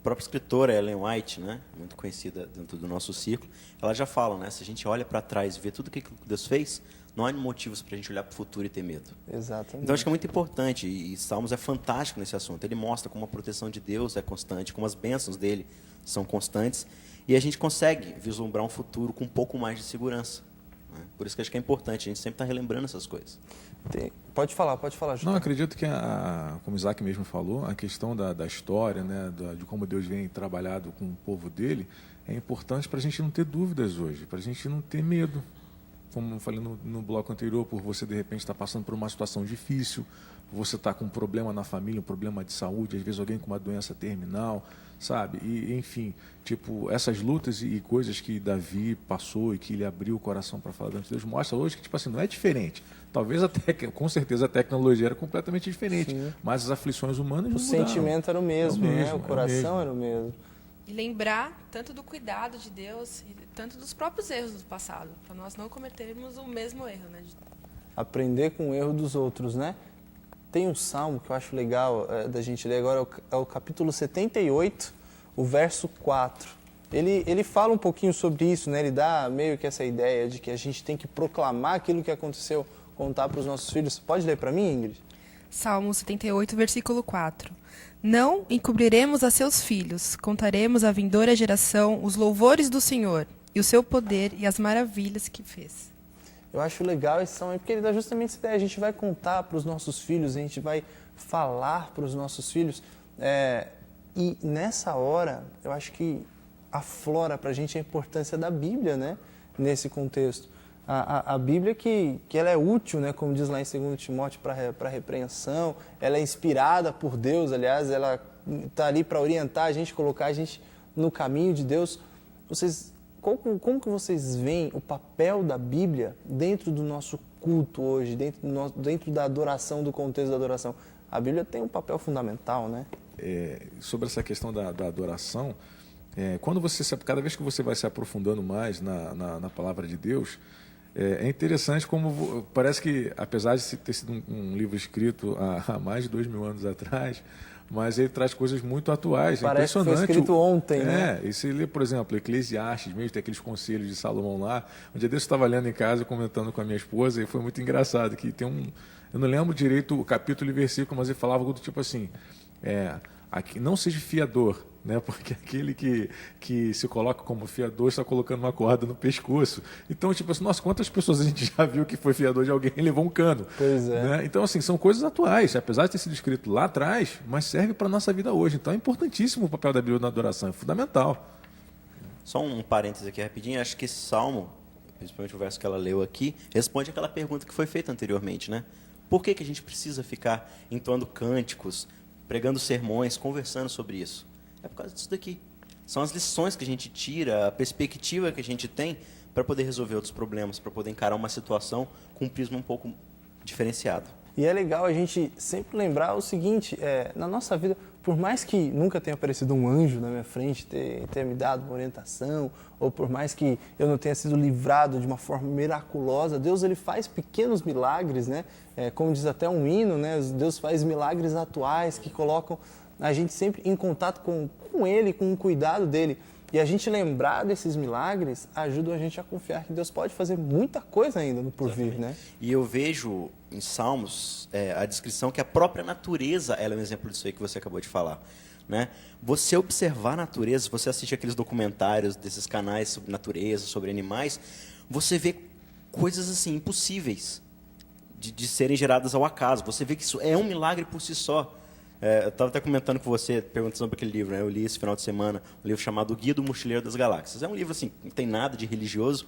Speaker 2: própria escritora Ellen White, né, muito conhecida dentro do nosso círculo, ela já fala, né, se a gente olha para trás e vê tudo o que Deus fez, não há motivos para a gente olhar para o futuro e ter medo.
Speaker 1: Exatamente.
Speaker 2: Então acho que é muito importante, e Salmos é fantástico nesse assunto. Ele mostra como a proteção de Deus é constante, como as bênçãos dele são constantes, e a gente consegue vislumbrar um futuro com um pouco mais de segurança. Né? Por isso que acho que é importante, a gente sempre está relembrando essas coisas.
Speaker 1: Pode falar, Júlio.
Speaker 4: Não, acredito que, como o Isaac mesmo falou, a questão da história, né, de como Deus vem trabalhado com o povo dele, é importante para a gente não ter dúvidas hoje, para a gente não ter medo. Como eu falei no bloco anterior, por você de repente estar passando por uma situação difícil, você está com um problema na família, um problema de saúde, às vezes alguém com uma doença terminal, sabe? E, enfim, tipo, essas lutas e coisas que Davi passou e que ele abriu o coração para falar diante de Deus, mostra hoje que, tipo assim, não é diferente. Talvez com certeza a tecnologia era completamente diferente, sim, mas as aflições humanas não mudaram.
Speaker 1: O sentimento era o mesmo, né? O coração era o mesmo.
Speaker 3: E lembrar tanto do cuidado de Deus e tanto dos próprios erros do passado, para nós não cometermos o mesmo erro, né?
Speaker 1: Aprender com o erro dos outros, né? Tem um salmo que eu acho legal da gente ler agora, é o capítulo 78, o verso 4. Ele fala um pouquinho sobre isso, né? Ele dá meio que essa ideia de que a gente tem que proclamar aquilo que aconteceu, contar para os nossos filhos. Pode ler para mim, Ingrid?
Speaker 3: Salmo 78, versículo 4. Não encobriremos a seus filhos, contaremos à vindoura geração os louvores do Senhor, e o seu poder e as maravilhas que fez.
Speaker 1: Eu acho legal esse salmo, porque ele dá justamente essa ideia. A gente vai contar para os nossos filhos, a gente vai falar para os nossos filhos. E nessa hora, eu acho que aflora para a gente a importância da Bíblia, né? Nesse contexto. A Bíblia que ela é útil, né? Como diz lá em 2 Timóteo, para repreensão. Ela é inspirada por Deus, aliás, ela está ali para orientar a gente, colocar a gente no caminho de Deus. Como que vocês veem o papel da Bíblia dentro do nosso culto hoje, dentro da adoração, do contexto da adoração? A Bíblia tem um papel fundamental, né?
Speaker 4: Sobre essa questão da adoração, cada vez que você vai se aprofundando mais na palavra de Deus, é interessante como parece que, apesar de ter sido um livro escrito há mais de 2000 anos atrás, mas ele traz coisas muito atuais.
Speaker 1: Parece
Speaker 4: é impressionante.
Speaker 1: Que foi escrito ontem, né?
Speaker 4: E se lê, por exemplo, Eclesiastes, mesmo tem aqueles conselhos de Salomão lá. Um dia desse eu estava lendo em casa, comentando com a minha esposa, e foi muito engraçado, que tem eu não lembro direito o capítulo e versículo, mas ele falava algo do tipo assim, não seja fiador, né? Porque aquele que se coloca como fiador está colocando uma corda no pescoço. Então, tipo assim, nossa, quantas pessoas a gente já viu que foi fiador de alguém e levou um cano?
Speaker 1: Pois é.
Speaker 4: Né? Então, assim, são coisas atuais, apesar de ter sido escrito lá atrás, mas serve para a nossa vida hoje. Então, é importantíssimo o papel da Bíblia na adoração, é fundamental.
Speaker 2: Só um parênteses aqui rapidinho, acho que esse salmo, principalmente o verso que ela leu aqui, responde aquela pergunta que foi feita anteriormente, né? Por que a gente precisa ficar entoando cânticos, pregando sermões, conversando sobre isso? É por causa disso daqui. São as lições que a gente tira, a perspectiva que a gente tem para poder resolver outros problemas, para poder encarar uma situação com um prisma um pouco diferenciado.
Speaker 1: E é legal a gente sempre lembrar o seguinte, na nossa vida, por mais que nunca tenha aparecido um anjo na minha frente, ter me dado uma orientação, ou por mais que eu não tenha sido livrado de uma forma miraculosa, Deus ele faz pequenos milagres, né? Como diz até um hino, né? Deus faz milagres atuais que colocam a gente sempre em contato com Ele, com o cuidado dEle. E a gente lembrar desses milagres ajuda a gente a confiar que Deus pode fazer muita coisa ainda no porvir, né?
Speaker 2: E eu vejo em Salmos a descrição que a própria natureza ela é um exemplo disso aí que você acabou de falar. Né? Você observar a natureza, você assiste aqueles documentários desses canais sobre natureza, sobre animais, você vê coisas assim impossíveis de serem geradas ao acaso. Você vê que isso é um milagre por si só. Eu estava até comentando com você, perguntando sobre aquele livro, né? Eu li esse final de semana, um livro chamado O Guia do Mochileiro das Galáxias. É um livro assim, não tem nada de religioso,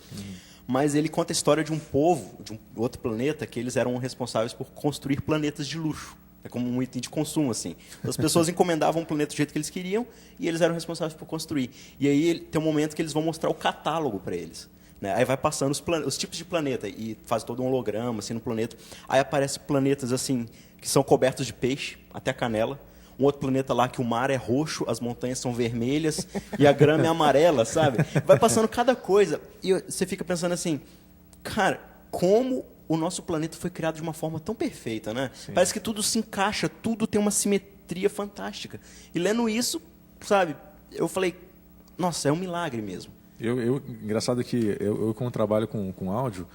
Speaker 2: mas ele conta a história de um povo, de um outro planeta, que eles eram responsáveis por construir planetas de luxo. É como um item de consumo, assim. As pessoas encomendavam um planeta do jeito que eles queriam e eles eram responsáveis por construir. E aí tem um momento que eles vão mostrar o catálogo para eles. Né? Aí vai passando os tipos de planeta e faz todo um holograma assim, no planeta. Aí aparecem planetas assim que são cobertos de peixe, até a canela. Um outro planeta lá que o mar é roxo, as montanhas são vermelhas e a grama é amarela, sabe? Vai passando cada coisa e você fica pensando assim, cara, como o nosso planeta foi criado de uma forma tão perfeita, né? Sim. Parece que tudo se encaixa, tudo tem uma simetria fantástica. E lendo isso, sabe, eu falei, nossa, é um milagre mesmo.
Speaker 4: Engraçado que eu como trabalho com áudio,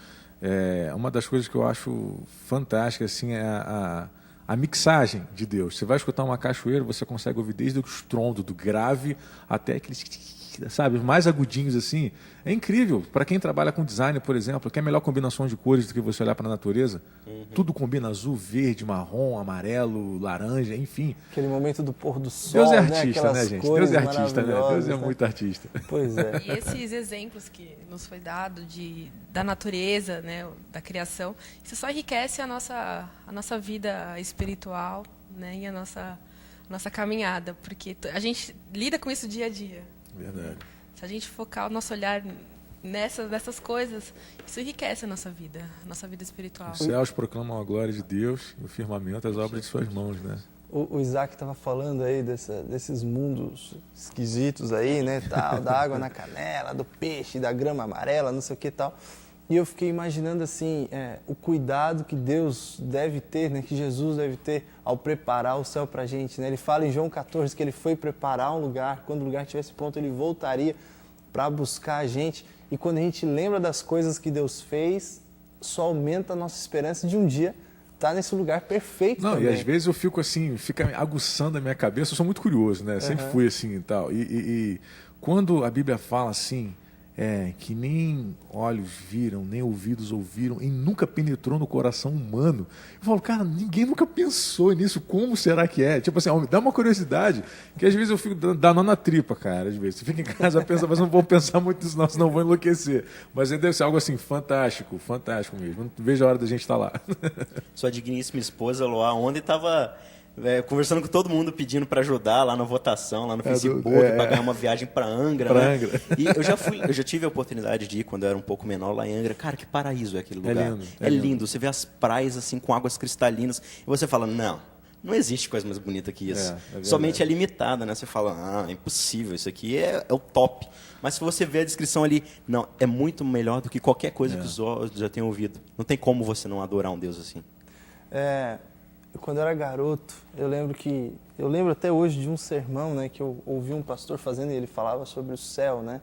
Speaker 4: uma das coisas que eu acho fantástica assim, é a mixagem de Deus. Você vai escutar uma cachoeira, você consegue ouvir desde o estrondo do grave até aqueles, sabe, mais agudinhos assim. É incrível. Para quem trabalha com design, por exemplo, quer melhor combinação de cores do que você olhar para a natureza. Tudo combina azul, verde, marrom, amarelo, laranja, enfim.
Speaker 1: Aquele momento do pôr do sol,
Speaker 4: Deus é artista, né, gente? Deus é
Speaker 1: artista,
Speaker 4: né? Deus é muito artista.
Speaker 1: Pois é.
Speaker 3: E esses exemplos que nos foi dado da natureza, né, da criação, isso só enriquece a nossa vida espiritual, né, e a nossa caminhada, porque a gente lida com isso dia a dia.
Speaker 4: Verdade.
Speaker 3: Se a gente focar o nosso olhar nessas coisas, isso enriquece a nossa vida espiritual.
Speaker 4: Os céus proclamam a glória de Deus e o firmamento as obras de suas mãos, né?
Speaker 1: O Isaac estava falando aí desses mundos esquisitos aí, né, tal, da água na canela, do peixe, da grama amarela, não sei o que tal. E eu fiquei imaginando assim, o cuidado que Deus deve ter, né, que Jesus deve ter ao preparar o céu para a gente, né? Ele fala em João 14 que ele foi preparar um lugar, quando o lugar estivesse pronto ele voltaria para buscar a gente. E quando a gente lembra das coisas que Deus fez, só aumenta a nossa esperança de um dia estar nesse lugar perfeito.
Speaker 4: Não,
Speaker 1: também.
Speaker 4: E às vezes eu fico assim, fica aguçando a minha cabeça, eu sou muito curioso, né? Sempre fui assim e tal. E quando a Bíblia fala assim, que nem olhos viram, nem ouvidos ouviram, e nunca penetrou no coração humano. Eu falo, cara, ninguém nunca pensou nisso, como será que é? Tipo assim, dá uma curiosidade, que às vezes eu fico dando nó na tripa, cara, às vezes. Você fica em casa, pensa, mas não vou pensar muito nisso, não, senão vou enlouquecer. Mas deve ser algo assim, fantástico mesmo. Não vejo a hora da gente estar lá.
Speaker 2: Sua digníssima esposa, Loá, ontem estava conversando com todo mundo, pedindo para ajudar lá na votação, lá no Facebook, para ganhar uma viagem para Angra.
Speaker 4: Pra
Speaker 2: né?
Speaker 4: Angra.
Speaker 2: E eu já tive a oportunidade de ir quando eu era um pouco menor lá em Angra. Cara, que paraíso é aquele lugar.
Speaker 4: É
Speaker 2: lindo. Você vê as praias assim com águas cristalinas e você fala, não existe coisa mais bonita que isso. Somente é limitada, né? Você fala, é impossível, isso aqui é o top. Mas se você vê a descrição ali, não, é muito melhor do que qualquer coisa que os olhos já tenham ouvido. Não tem como você não adorar um Deus assim.
Speaker 1: Quando eu era garoto, eu lembro até hoje de um sermão, né, que eu ouvi um pastor fazendo e ele falava sobre o céu, né?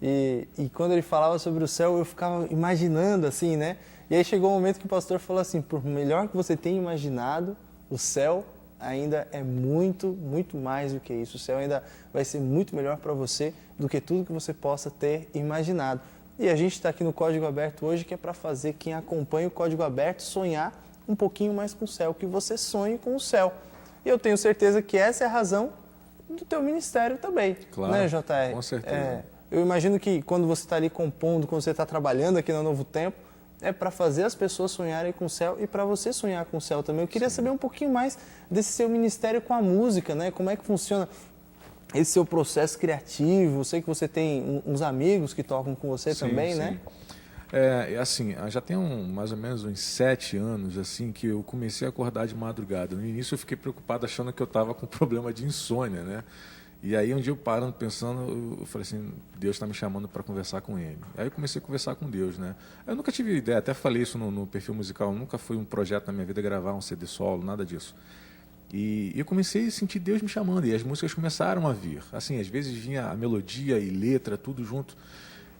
Speaker 1: E quando ele falava sobre o céu, eu ficava imaginando assim, né? E aí chegou um momento que o pastor falou assim, por melhor que você tenha imaginado, o céu ainda é muito, muito mais do que isso. O céu ainda vai ser muito melhor para você do que tudo que você possa ter imaginado. E a gente está aqui no Código Aberto hoje, que é para fazer quem acompanha o Código Aberto sonhar um pouquinho mais com o céu, que você sonhe com o céu. E eu tenho certeza que essa é a razão do teu ministério também,
Speaker 4: claro,
Speaker 1: né, JR?
Speaker 4: Com certeza.
Speaker 1: Eu imagino que quando você está ali compondo, quando você está trabalhando aqui no Novo Tempo, é para fazer as pessoas sonharem com o céu e para você sonhar com o céu também. Eu queria saber um pouquinho mais desse seu ministério com a música, né? Como é que funciona esse seu processo criativo? Eu sei que você tem uns amigos que tocam com você também, né?
Speaker 4: Assim, já tem mais ou menos uns 7 anos assim, que eu comecei a acordar de madrugada. No início eu fiquei preocupado achando que eu estava com problema de insônia, né? E aí um dia eu parando, pensando, eu falei assim, Deus está me chamando para conversar com Ele. Aí eu comecei a conversar com Deus, né? Eu nunca tive ideia, até falei isso no perfil musical, nunca foi um projeto na minha vida gravar um CD solo, nada disso. E eu comecei a sentir Deus me chamando, e as músicas começaram a vir. Assim, às vezes vinha a melodia e letra, tudo junto.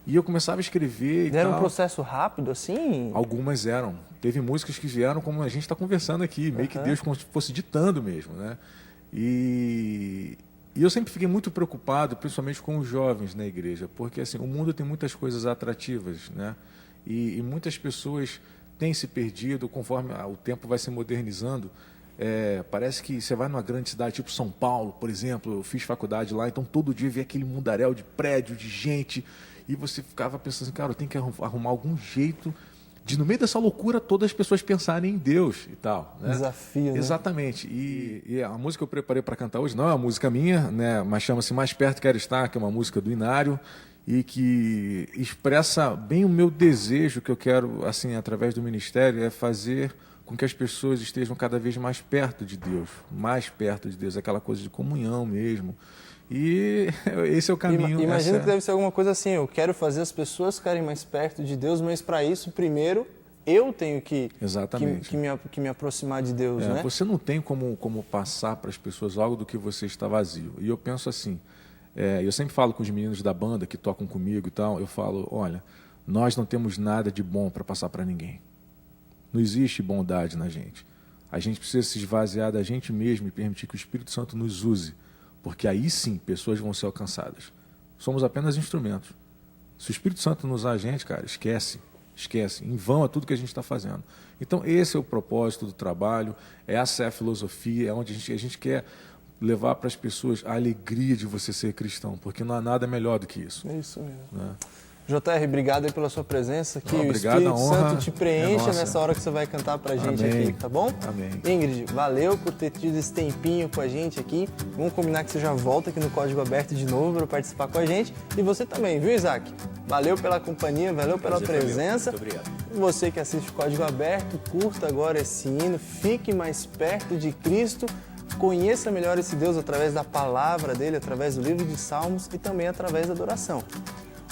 Speaker 4: E eu começava a escrever e
Speaker 1: Era
Speaker 4: tal.
Speaker 1: um processo rápido, assim?
Speaker 4: Algumas eram. Teve músicas que vieram como a gente está conversando aqui, meio que Deus como se fosse ditando mesmo, né? E eu sempre fiquei muito preocupado, principalmente com os jovens na igreja, porque assim, o mundo tem muitas coisas atrativas, né? E muitas pessoas têm se perdido conforme o tempo vai se modernizando. Parece que você vai numa grande cidade, tipo São Paulo, por exemplo, eu fiz faculdade lá, então todo dia via aquele mundaréu de prédio, de gente, e você ficava pensando assim, cara, eu tenho que arrumar algum jeito de no meio dessa loucura todas as pessoas pensarem em Deus e tal. Né?
Speaker 1: Desafio, né?
Speaker 4: Exatamente. E a música que eu preparei para cantar hoje não é uma música minha, né? Mas chama-se Mais Perto Quero Estar, que é uma música do Inário, e que expressa bem o meu desejo que eu quero, assim, através do ministério, é fazer com que as pessoas estejam cada vez mais perto de Deus, aquela coisa de comunhão mesmo. E esse é o caminho.
Speaker 1: Imagino que deve ser alguma coisa assim, eu quero fazer as pessoas ficarem mais perto de Deus, mas para isso, primeiro, eu tenho que me aproximar de Deus, né?
Speaker 4: Você não tem como passar para as pessoas algo do que você está vazio. E eu penso assim, eu sempre falo com os meninos da banda que tocam comigo e tal, eu falo, olha, nós não temos nada de bom para passar para ninguém. Não existe bondade na gente. A gente precisa se esvaziar da gente mesmo e permitir que o Espírito Santo nos use, porque aí sim pessoas vão ser alcançadas. Somos apenas instrumentos. Se o Espírito Santo não usar a gente, cara, esquece. Em vão é tudo que a gente está fazendo. Então esse é o propósito do trabalho, essa é a filosofia, é onde a gente quer levar para as pessoas a alegria de você ser cristão, porque não há nada melhor do que isso.
Speaker 1: É isso mesmo.
Speaker 4: Né?
Speaker 1: JR, obrigado aí pela sua presença. Que o
Speaker 4: obrigado,
Speaker 1: Espírito Santo te preencha nessa hora que você vai cantar pra gente aqui, tá bom?
Speaker 4: Amém.
Speaker 1: Ingrid, valeu por ter tido esse tempinho com a gente aqui. Vamos combinar que você já volta aqui no Código Aberto de novo para participar com a gente. E você também, viu, Isaac? Valeu pela companhia, valeu pela presença.
Speaker 2: Muito obrigado.
Speaker 1: Você que assiste o Código Aberto, curta agora esse hino, fique mais perto de Cristo. Conheça melhor esse Deus através da palavra dele, através do livro de Salmos e também através da adoração.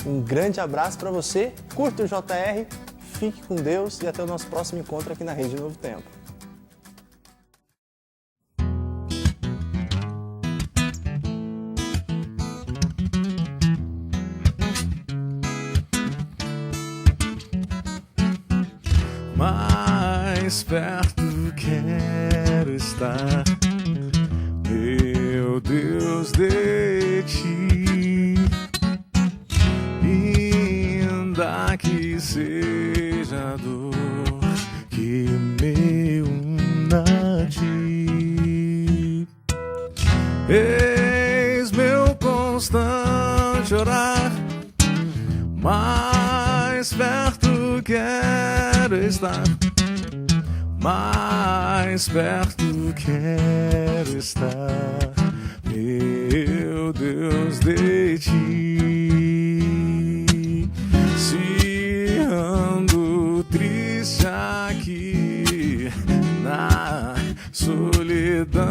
Speaker 1: Um grande abraço para você, curta o JR, fique com Deus e até o nosso próximo encontro aqui na Rede Novo Tempo.
Speaker 4: Mais perto quero estar, meu Deus, de ti, ainda que seja a dor que me una a ti. Eis meu constante orar, mais perto quero estar, mais perto quero estar, meu Deus, de ti. Se ando triste aqui na solidão,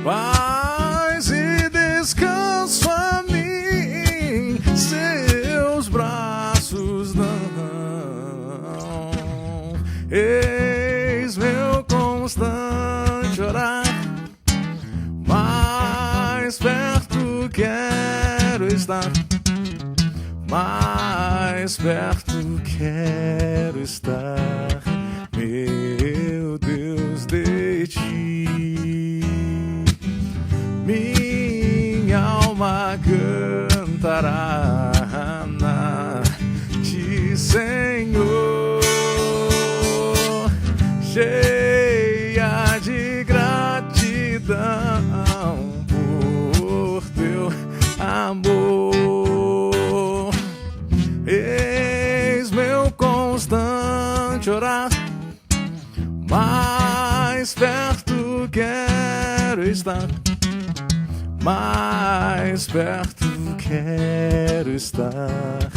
Speaker 4: paz e descanso a mim, seus braços dão. Eis meu constante orar, mais perto quero estar, mais perto quero estar, meu Deus, de ti. Minha alma cantará na ti, Senhor, cheia de gratidão por teu amor. Eis meu constante orar, mais perto quero estar, mais perto quero estar,